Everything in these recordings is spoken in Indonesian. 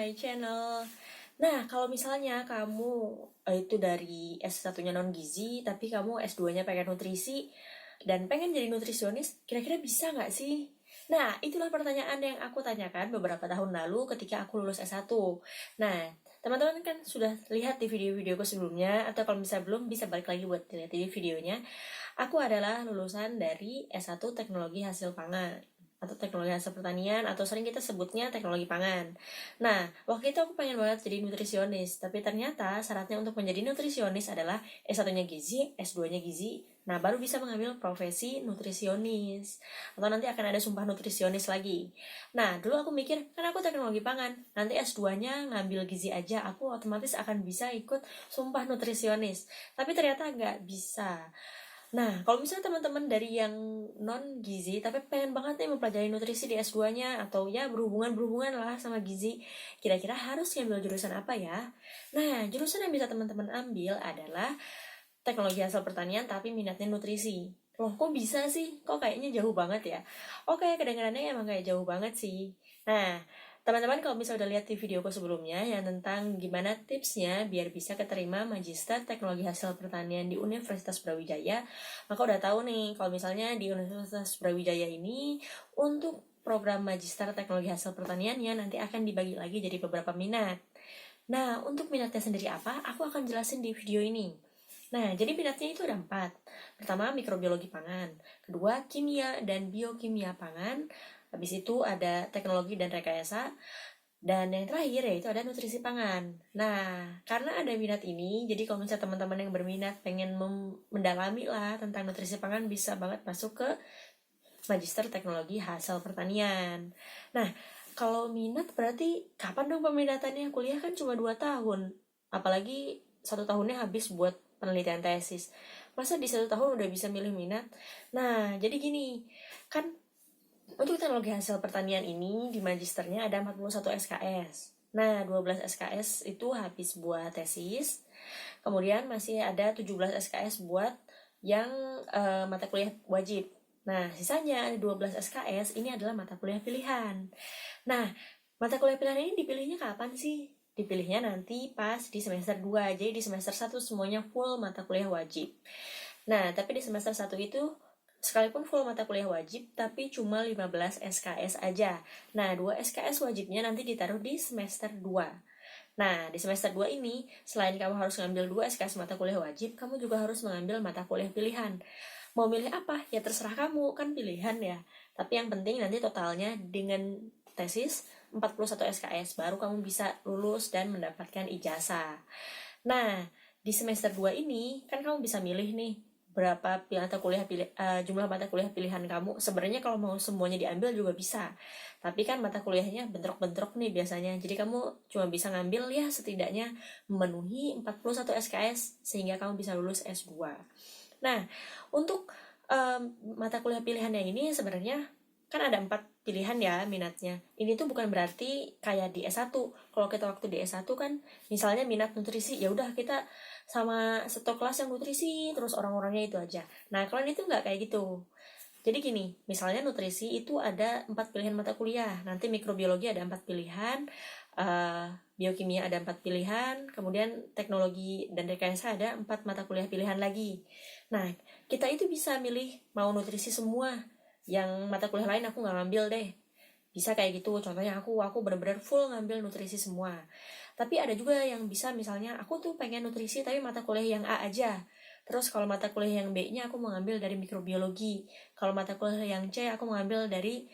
my channel. Nah, kalau misalnya kamu itu dari S1-nya non-gizi, tapi kamu S2-nya pengen nutrisi, dan pengen jadi nutrisionis, kira-kira bisa nggak sih? Nah, itulah pertanyaan yang aku tanyakan beberapa tahun lalu ketika aku lulus S1. Nah, teman-teman kan sudah lihat di video-videoku sebelumnya, atau kalau misalnya belum, bisa balik lagi buat dilihat di videonya. Aku adalah lulusan dari S1 Teknologi Hasil Pangan atau teknologi hasil pertanian, atau sering kita sebutnya teknologi pangan. Nah, waktu itu aku pengen banget jadi nutrisionis, tapi ternyata syaratnya untuk menjadi nutrisionis adalah S1-nya gizi, S2-nya gizi, nah baru bisa mengambil profesi nutrisionis. Atau nanti akan ada sumpah nutrisionis lagi. Nah, dulu aku mikir, kan aku teknologi pangan, nanti S2-nya ngambil gizi aja, aku otomatis akan bisa ikut sumpah nutrisionis. Tapi ternyata nggak bisa. Nah, kalau misalnya teman-teman dari yang non-gizi, tapi pengen banget nih mempelajari nutrisi di S2-nya, atau ya berhubungan lah sama gizi, kira-kira harus ngambil jurusan apa ya? Nah, jurusan yang bisa teman-teman ambil adalah teknologi hasil pertanian, tapi minatnya nutrisi. Loh, kok bisa sih? Kok kayaknya jauh banget ya? Oke, kedengarannya emang kayak jauh banget sih. Nah, teman-teman kalau misalnya udah lihat di videoku sebelumnya yang tentang gimana tipsnya biar bisa keterima Magister Teknologi Hasil Pertanian di Universitas Brawijaya, maka udah tahu nih kalau misalnya di Universitas Brawijaya ini untuk program Magister Teknologi Hasil Pertaniannya nanti akan dibagi lagi jadi beberapa minat. Nah, untuk minatnya sendiri apa, aku akan jelasin di video ini. Nah, jadi minatnya itu ada 4. Pertama, mikrobiologi pangan. Kedua, kimia dan biokimia pangan. Habis itu ada teknologi dan rekayasa. Dan yang terakhir yaitu ada nutrisi pangan. Nah, karena ada minat ini, jadi kalau misalnya teman-teman yang berminat pengen mendalami lah tentang nutrisi pangan, bisa banget masuk ke Magister Teknologi Hasil Pertanian. Nah, kalau minat berarti kapan dong peminatannya? Kuliah kan cuma 2 tahun. Apalagi 1 tahunnya habis buat penelitian tesis. Masa di 1 tahun udah bisa milih minat? Nah, jadi gini, kan untuk teknologi hasil pertanian ini di magisternya ada 41 SKS. Nah, 12 SKS itu habis buat tesis. Kemudian masih ada 17 SKS buat yang mata kuliah wajib. Nah, sisanya ada 12 SKS, ini adalah mata kuliah pilihan. Nah, mata kuliah pilihan ini dipilihnya kapan sih? Dipilihnya nanti pas di semester 2. Jadi di semester 1 semuanya full mata kuliah wajib. Nah, tapi di semester 1 itu sekalipun full mata kuliah wajib, tapi cuma 15 SKS aja. Nah, 2 SKS wajibnya nanti ditaruh di semester 2. Nah, di semester 2 ini, selain kamu harus ngambil 2 SKS mata kuliah wajib, kamu juga harus mengambil mata kuliah pilihan. Mau milih apa? Ya terserah kamu, kan pilihan ya. Tapi yang penting nanti totalnya dengan tesis 41 SKS, baru kamu bisa lulus dan mendapatkan ijazah. Nah, di semester 2 ini, kan kamu bisa milih nih, berapa jumlah mata kuliah pilihan kamu. Sebenarnya kalau mau semuanya diambil juga bisa, tapi kan mata kuliahnya bentrok-bentrok nih biasanya, jadi kamu cuma bisa ngambil ya setidaknya memenuhi 41 SKS sehingga kamu bisa lulus S2. Nah, untuk mata kuliah pilihannya ini sebenarnya kan ada 4 pilihan ya minatnya. Ini tuh bukan berarti kayak di S1. Kalau kita waktu di S1 kan misalnya minat nutrisi, ya udah kita sama satu kelas yang nutrisi, terus orang-orangnya itu aja. Nah, kalau ini tuh nggak kayak gitu. Jadi gini, misalnya nutrisi itu ada 4 pilihan mata kuliah. Nanti mikrobiologi ada 4 pilihan, biokimia ada 4 pilihan, kemudian teknologi dan rekayasa ada 4 mata kuliah pilihan lagi. Nah, kita itu bisa milih mau nutrisi semua. Yang mata kuliah lain aku nggak ngambil deh. Bisa kayak gitu, contohnya aku benar-benar full ngambil nutrisi semua. Tapi ada juga yang bisa misalnya aku tuh pengen nutrisi tapi mata kuliah yang A aja. Terus kalau mata kuliah yang B-nya aku mengambil dari mikrobiologi. Kalau mata kuliah yang C aku mengambil dari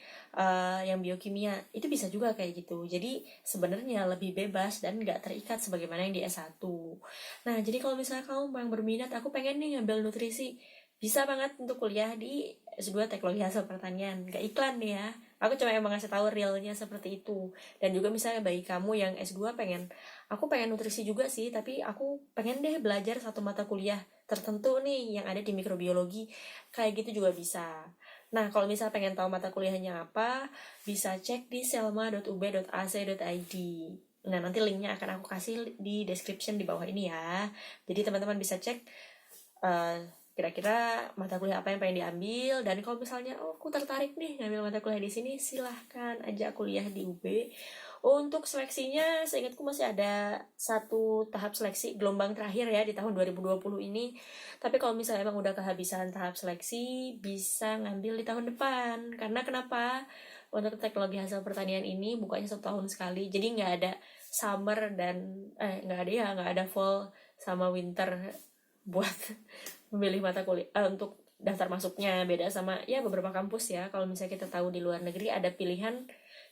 yang biokimia. Itu bisa juga kayak gitu. Jadi sebenarnya lebih bebas dan nggak terikat sebagaimana yang di S1. Nah, jadi kalau misalnya kamu yang berminat, aku pengen nih ngambil nutrisi, bisa banget untuk kuliah di S2 Teknologi Hasil Pertanian. Gak iklan nih ya. Aku cuma emang ngasih tahu realnya seperti itu. Dan juga misalnya bagi kamu yang S2 aku pengen nutrisi juga sih, tapi aku pengen deh belajar satu mata kuliah tertentu nih yang ada di mikrobiologi. Kayak gitu juga bisa. Nah, kalau misalnya pengen tahu mata kuliahnya apa, bisa cek di selma.ub.ac.id. Nah, nanti linknya akan aku kasih di description di bawah ini ya. Jadi teman-teman bisa cek kira-kira mata kuliah apa yang pengen diambil, dan kalau misalnya aku tertarik nih ngambil mata kuliah di sini, silahkan aja kuliah di UB. Untuk seleksinya, seingatku masih ada satu tahap seleksi gelombang terakhir ya di tahun 2020 ini. Tapi kalau misalnya emang udah kehabisan tahap seleksi, bisa ngambil di tahun depan. Karena kenapa? Untuk teknologi hasil pertanian ini bukanya 1 tahun sekali, jadi nggak ada summer dan nggak ada fall sama winter buat memilih mata kuliah untuk daftar masuknya. Beda sama ya beberapa kampus ya, kalau misalnya kita tahu di luar negeri ada pilihan,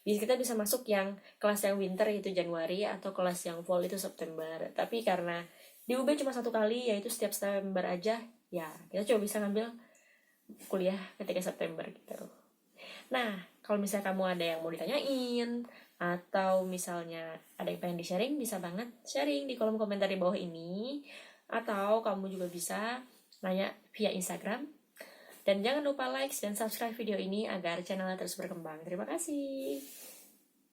kita bisa masuk yang kelas yang winter itu Januari atau kelas yang fall itu September. Tapi karena di UB cuma 1 kali, yaitu setiap September aja, ya kita coba bisa ngambil kuliah ketika September gitu. Nah, kalau misalnya kamu ada yang mau ditanyain atau misalnya ada yang pengen di-sharing, bisa banget sharing di kolom komentar di bawah ini. Atau kamu juga bisa nanya via Instagram. Dan jangan lupa like dan subscribe video ini agar channelnya terus berkembang. Terima kasih.